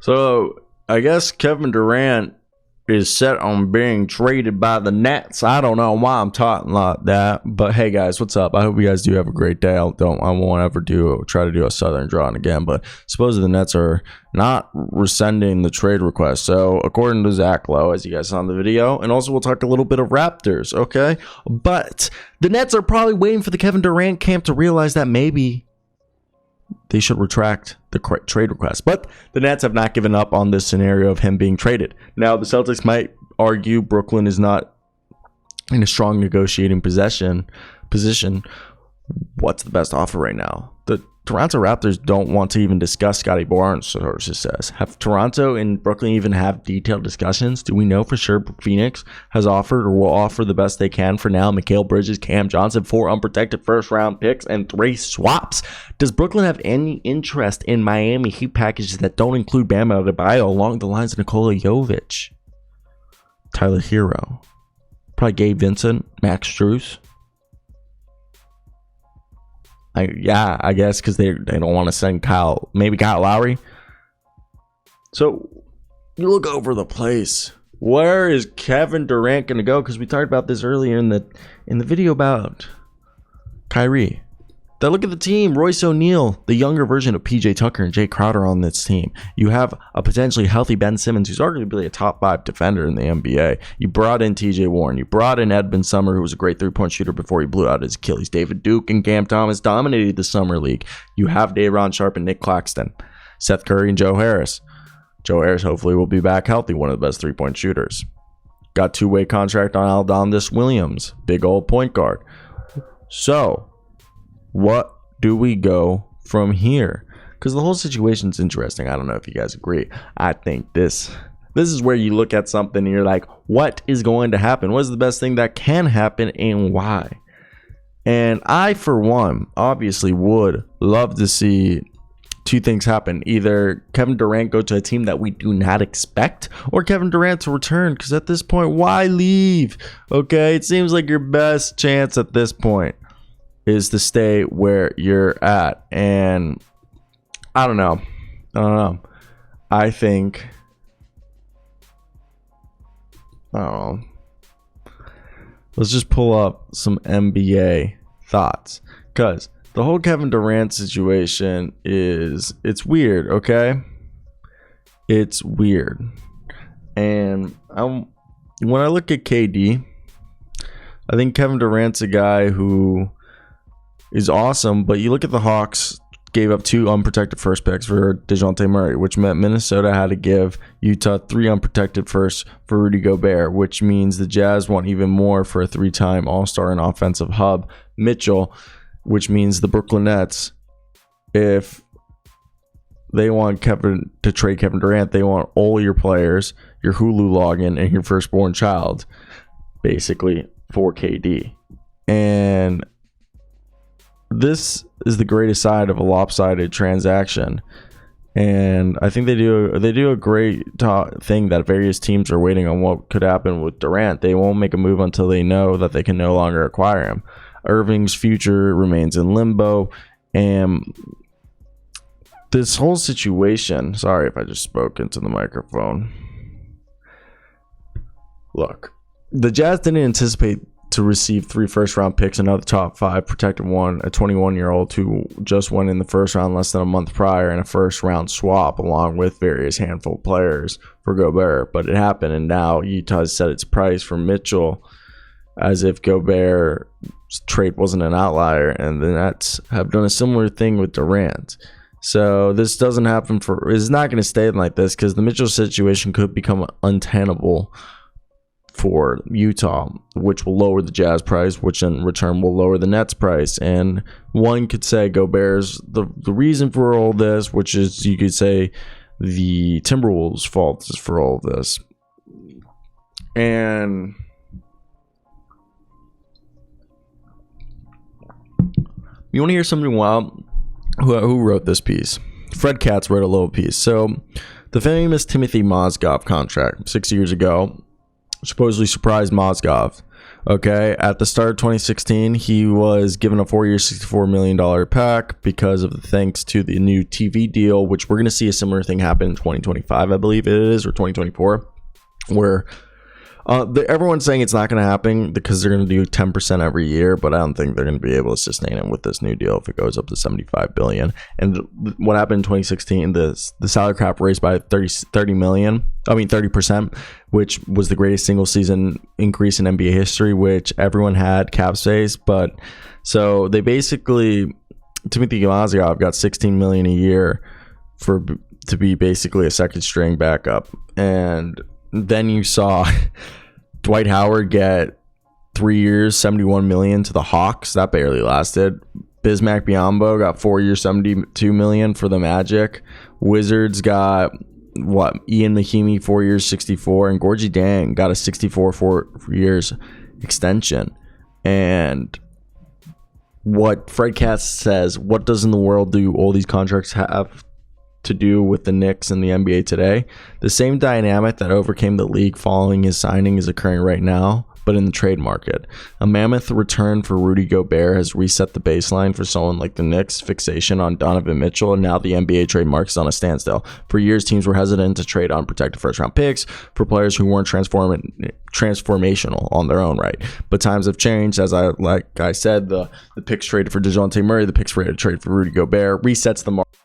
So I guess Kevin Durant is set on being traded by the Nets. I don't know why I'm talking like that, but hey guys, what's up? I hope you guys do have a great day. I won't ever try to do a Southern drawing again, but supposedly the Nets are not rescinding the trade request. So according to Zach Lowe, as you guys saw in the video, and also we'll talk a little bit of Raptors, okay? But the Nets are probably waiting for the Kevin Durant camp to realize that maybe they should retract the trade request. But the Nets have not given up on this scenario of him being traded. Now, the Celtics might argue Brooklyn is not in a strong negotiating position. What's the best offer right now? The Toronto Raptors don't want to even discuss Scottie Barnes, sources says. Have Toronto and Brooklyn even have detailed discussions? Do we know for sure Phoenix has offered or will offer the best they can for now? Mikal Bridges, Cam Johnson, 4 unprotected first-round picks, and 3 swaps. Does Brooklyn have any interest in Miami Heat packages that don't include Bam Adebayo along the lines of Nikola Jovic, Tyler Hero, probably Gabe Vincent, Max Strus? I guess because they don't want to send Kyle Lowry. So you look over the place. Where is Kevin Durant going to go? Because we talked about this earlier in the video about Kyrie. Now look at the team. Royce O'Neal, the younger version of PJ Tucker and Jay Crowder on this team. You have a potentially healthy Ben Simmons, who's arguably a top 5 defender in the NBA. You brought in TJ Warren. You brought in Edmund Summer, who was a great 3-point shooter before he blew out his Achilles. David Duke and Cam Thomas dominated the summer league. You have Day'Ron Sharpe and Nick Claxton, Seth Curry and Joe Harris. Joe Harris hopefully will be back healthy, one of the best 3-point shooters. Got 2-way contract on Aldontis Williams, big old point guard. So what do we go from here? Because the whole situation's interesting. I don't know if you guys agree. I think this is where you look at something and you're like, what is going to happen? What is the best thing that can happen and why? And I, for one, obviously would love to see 2 things happen. Either Kevin Durant go to a team that we do not expect, or Kevin Durant to return. Because at this point, why leave? Okay, it seems like your best chance at this point is to stay where you're at. And I don't know. I don't know. Let's just pull up some NBA thoughts, because the whole Kevin Durant situation it's weird, okay? It's weird. And when I look at KD, I think Kevin Durant's a guy who is awesome, but you look at the Hawks gave up 2 unprotected first picks for DeJounte Murray, which meant Minnesota had to give Utah 3 unprotected firsts for Rudy Gobert, which means the Jazz want even more for a 3-time All-Star and offensive hub, Mitchell, which means the Brooklyn Nets, if they want to trade Kevin Durant, they want all your players, your Hulu login, and your firstborn child, basically, for KD. And this is the greatest side of a lopsided transaction, and I think they do a great thing that various teams are waiting on what could happen with Durant. They won't make a move until they know that they can no longer acquire him. Irving's future remains in limbo, and this whole situation, sorry if I just spoke into the microphone. Look, the Jazz didn't anticipate to receive 3 first-round picks, another top 5 protected one, a 21-year-old who just went in the first round less than a month prior, and a first-round swap along with various handful of players for Gobert. But it happened, and now Utah has set its price for Mitchell as if Gobert's trade wasn't an outlier, and the Nets have done a similar thing with Durant. So this doesn't happen it's not going to stay like this, because the Mitchell situation could become untenable for Utah, which will lower the Jazz price, which in return will lower the Nets price. And one could say Gobert's the reason for all this, which is, you could say, the Timberwolves' fault is for all of this. And you want to hear something wild? Who wrote this piece? Fred Katz wrote a little piece. So the famous Timothy Mozgov contract 6 years ago supposedly surprised Mozgov. Okay, at the start of 2016, he was given a 4-year, $64 million pack because of thanks to the new TV deal, which we're going to see a similar thing happen in 2025, I believe it is, or 2024, where everyone's saying it's not going to happen because they're going to do 10% every year, but I don't think they're going to be able to sustain it with this new deal if it goes up to $75 billion. And what happened in 2016, the salary cap raised by 30%, which was the greatest single season increase in NBA history, which everyone had cap space. But so they basically, Timothy Mozgov got $16 million a year to be basically a second string backup. And then you saw Dwight Howard get 3 years, $71 million to the Hawks. That barely lasted. Bismack Biyombo got 4 years, $72 million for the Magic. Wizards got Ian Mahimi, 4 years, 64, and Gorgie Dang got a 64 4 years extension. And what Fred Katz says, what does in the world do all these contracts have to do with the Knicks and the NBA today? The same dynamic that overcame the league following his signing is occurring right now, but in the trade market. A mammoth return for Rudy Gobert has reset the baseline for someone like the Knicks' fixation on Donovan Mitchell, and now the NBA trade market is on a standstill. For years, teams were hesitant to trade unprotected first-round picks for players who weren't transformational on their own right. But times have changed. As I said, the picks traded for DeJounte Murray, the picks traded for Rudy Gobert resets the market.